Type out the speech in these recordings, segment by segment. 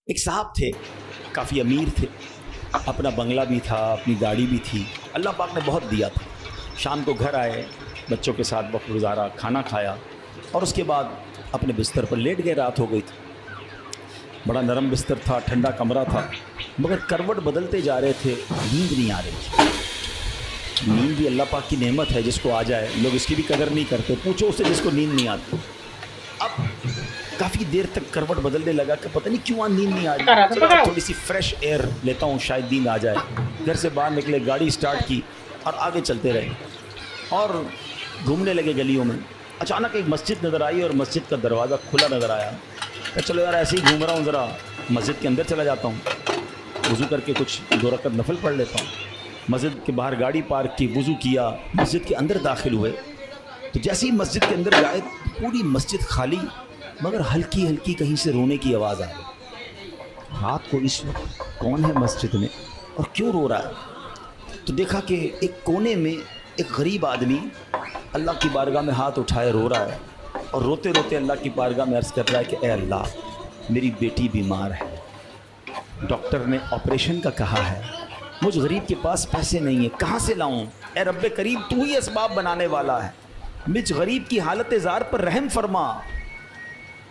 ایک صاحب تھے، کافی امیر تھے، اپنا بنگلہ بھی تھا، اپنی گاڑی بھی تھی، اللہ پاک نے بہت دیا تھا۔ شام کو گھر آئے، بچوں کے ساتھ وقت گزارا، کھانا کھایا اور اس کے بعد اپنے بستر پر لیٹ گئے۔ رات ہو گئی تھی، بڑا نرم بستر تھا، ٹھنڈا کمرہ تھا، مگر کروٹ بدلتے جا رہے تھے، نیند نہیں آ رہی تھی۔ نیند بھی اللہ پاک کی نعمت ہے، جس کو آ جائے لوگ اس کی بھی قدر نہیں کرتے، پوچھو اس سے جس کو نیند نہیں آتی۔ اب کافی دیر تک کروٹ بدلنے لگا کہ پتہ نہیں کیوں نیند نہیں آ رہی، چلو تھوڑی سی فریش ایئر لیتا ہوں، شاید نیند آ جائے۔ گھر سے باہر نکلے، گاڑی سٹارٹ کی اور آگے چلتے رہے اور گھومنے لگے گلیوں میں۔ اچانک ایک مسجد نظر آئی اور مسجد کا دروازہ کھلا نظر آیا کہ چلو یار ایسے ہی گھوم رہا ہوں، ذرا مسجد کے اندر چلا جاتا ہوں، وضو کر کے کچھ 2 رکعت نفل پڑھ لیتا ہوں۔ مسجد کے باہر گاڑی پارک کی، وضو کیا، مسجد کے اندر داخل ہوئے تو جیسے ہی مسجد کے اندر گئے پوری مسجد خالی، مگر ہلکی ہلکی کہیں سے رونے کی آواز آ رہی۔ رات کو اس وقت کون ہے مسجد میں اور کیوں رو رہا ہے؟ تو دیکھا کہ ایک کونے میں ایک غریب آدمی اللہ کی بارگاہ میں ہاتھ اٹھائے رو رہا ہے اور روتے روتے اللہ کی بارگاہ میں عرض کر رہا ہے کہ اے اللہ، میری بیٹی بیمار ہے، ڈاکٹر نے آپریشن کا کہا ہے، مجھ غریب کے پاس پیسے نہیں ہیں، کہاں سے لاؤں؟ اے رب کریم، تو ہی اسباب بنانے والا ہے، مجھ غریب کی حالت زار پر رحم فرما۔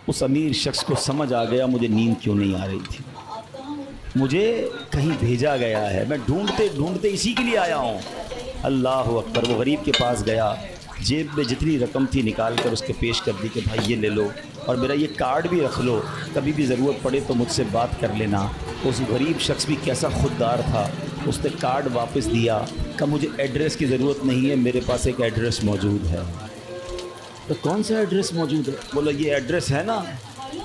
اس امیر شخص کو سمجھ آ گیا مجھے نیند کیوں نہیں آ رہی تھی، مجھے کہیں بھیجا گیا ہے، میں ڈھونڈتے ڈھونڈتے اسی کے لیے آیا ہوں۔ اللہ اکبر۔ وہ غریب کے پاس گیا، جیب میں جتنی رقم تھی نکال کر اس کے پیش کر دی کہ بھائی یہ لے لو اور میرا یہ کارڈ بھی رکھ لو، کبھی بھی ضرورت پڑے تو مجھ سے بات کر لینا۔ اس غریب شخص بھی کیسا خوددار تھا، اس نے کارڈ واپس دیا کہ مجھے ایڈریس کی ضرورت نہیں ہے، میرے پاس ایک ایڈریس موجود ہے۔ تو کون سا ایڈریس موجود ہے؟ بولا یہ ایڈریس ہے نا،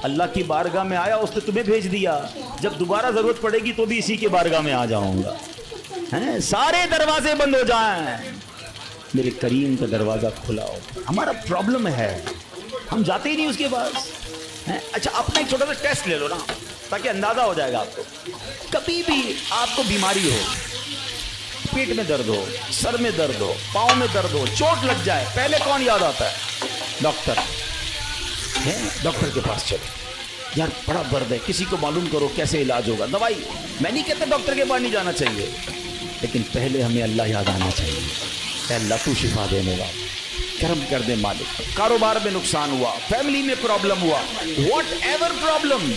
اللہ کی بارگاہ میں آیا، اس نے تمہیں بھیج دیا، جب دوبارہ ضرورت پڑے گی تو بھی اسی کی بارگاہ میں آ جاؤں گا۔ سارے دروازے بند ہو جائیں، میرے کریم کا دروازہ کھلا ہو۔ ہمارا پرابلم ہے ہم جاتے ہی نہیں اس کے پاس۔ اچھا اپنا ایک چھوٹا سا ٹیسٹ لے لو نا، تاکہ اندازہ ہو جائے گا آپ کو۔ کبھی بھی آپ کو بیماری ہو، پیٹ میں درد ہو، سر میں درد ہو، پاؤں میں درد ہو، چوٹ لگ جائے، پہلے کون یاد آتا ہے؟ ڈاکٹر ہے، ڈاکٹر کے پاس چلو، یار بڑا درد ہے، کسی کو معلوم کرو کیسے علاج ہوگا، دوائی۔ میں نہیں کہتا ڈاکٹر کے پاس نہیں جانا چاہیے، لیکن پہلے ہمیں اللہ یاد آنا چاہیے۔ اے اللہ تو شفا دینے والا، کرم کر دے مالک۔ کاروبار میں نقصان ہوا، فیملی میں پرابلم ہوا، واٹ ایور پرابلم،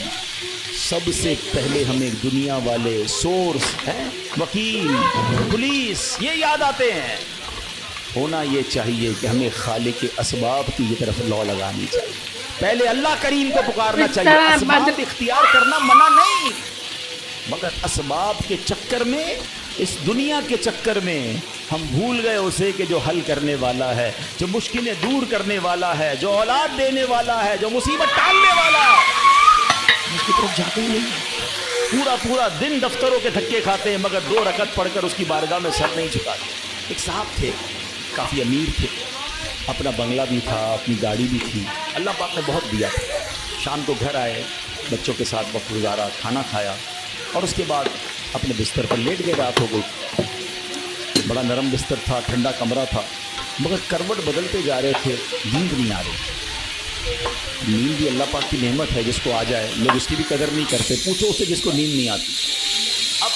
سب سے پہلے ہمیں دنیا والے سورس ہیں، وکیل، پولیس، یہ یاد آتے ہیں۔ ہونا یہ چاہیے کہ ہمیں خالق اسباب کی یہ طرف لو لگانی چاہیے، پہلے اللہ کریم کو پکارنا چاہیے۔ اسباب اختیار کرنا منع نہیں، مگر اسباب کے چکر میں، اس دنیا کے چکر میں ہم بھول گئے اسے کہ جو حل کرنے والا ہے، جو مشکلیں دور کرنے والا ہے، جو اولاد دینے والا ہے، جو مصیبت ٹالنے والا ہے، اس کی طرف جاتے ہی نہیں۔ پورا دن دفتروں کے دھکے کھاتے ہیں، مگر 2 رکعت پڑھ کر اس کی بارگاہ میں سر نہیں جھکاتے۔ ایک صاحب تھے، کافی امیر تھے، اپنا بنگلہ بھی تھا، اپنی گاڑی بھی تھی، اللہ پاک نے بہت دیا تھا۔ شام کو گھر آئے، بچوں کے ساتھ وقت گزارا، کھانا کھایا اور اس کے بعد اپنے بستر پر لیٹ گئے۔ رات ہو گئی، بڑا نرم بستر تھا، ٹھنڈا کمرہ تھا، مگر کروٹ بدلتے جا رہے تھے، نیند نہیں آ رہی تھی۔ نیند بھی اللہ پاک کی نعمت ہے، جس کو آ جائے لوگ اس کی بھی قدر نہیں کرتے، پوچھو اس سے جس کو نیند نہیں آتی۔ اب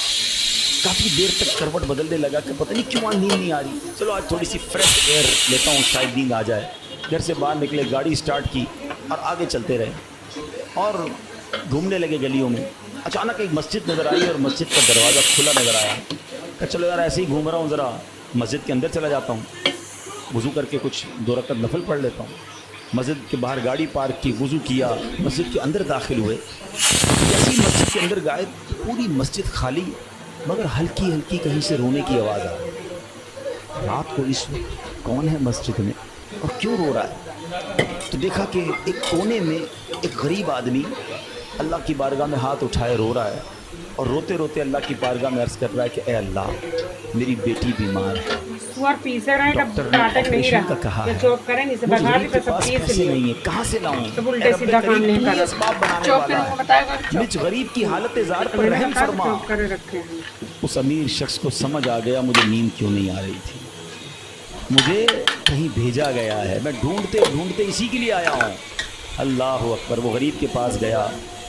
کافی دیر تک کروٹ بدلنے لگا کہ پتہ نہیں کیوں نیند نہیں آ رہی، چلو آج تھوڑی سی فریش ایئر لیتا ہوں، شاید نیند آ جائے۔ گھر سے باہر نکلے، گاڑی سٹارٹ کی اور آگے چلتے رہے اور گھومنے لگے گلیوں میں۔ اچانک ایک مسجد نظر آئی اور مسجد کا دروازہ کھلا نظر آیا کہ چلو یار ایسے ہی گھوم رہا ہوں، ذرا مسجد کے اندر چلا جاتا ہوں، وضو کر کے کچھ 2 رکعت نفل پڑھ لیتا ہوں۔ مسجد کے باہر گاڑی پارک کی، وضو کیا، مسجد کے اندر داخل ہوئے، جیسے ہی مسجد کے اندر گئے پوری مسجد خالی، مگر ہلکی ہلکی کہیں سے رونے کی آواز آ رہی۔ رات کو اس وقت کون ہے مسجد میں اور کیوں رو رہا ہے؟ تو دیکھا کہ ایک کونے میں ایک غریب آدمی اللہ کی بارگاہ میں ہاتھ اٹھائے رو رہا ہے اور روتے روتے اللہ کی بارگاہ میں عرض کر رہا ہے کہ اے اللہ، میری بیٹی بیمار ہے، ڈاکٹر نے آپریشن کا کہا ہے، مجھ غریب کے پاس پیسے نہیں ہیں، کہاں سے لاؤں؟ اے رب کریم، تو ہی اسباب بنانے والا ہے، مجھ غریب کی حالت زار پر رحم فرما۔ اس امیر شخص کو سمجھ آ گیا مجھے نیند کیوں نہیں آ رہی تھی، مجھے کہیں بھیجا گیا ہے، میں ڈھونڈتے ڈھونڈتے اسی کے لیے آیا ہوں۔ اللہ اکبر۔ وہ غریب کے پاس گیا،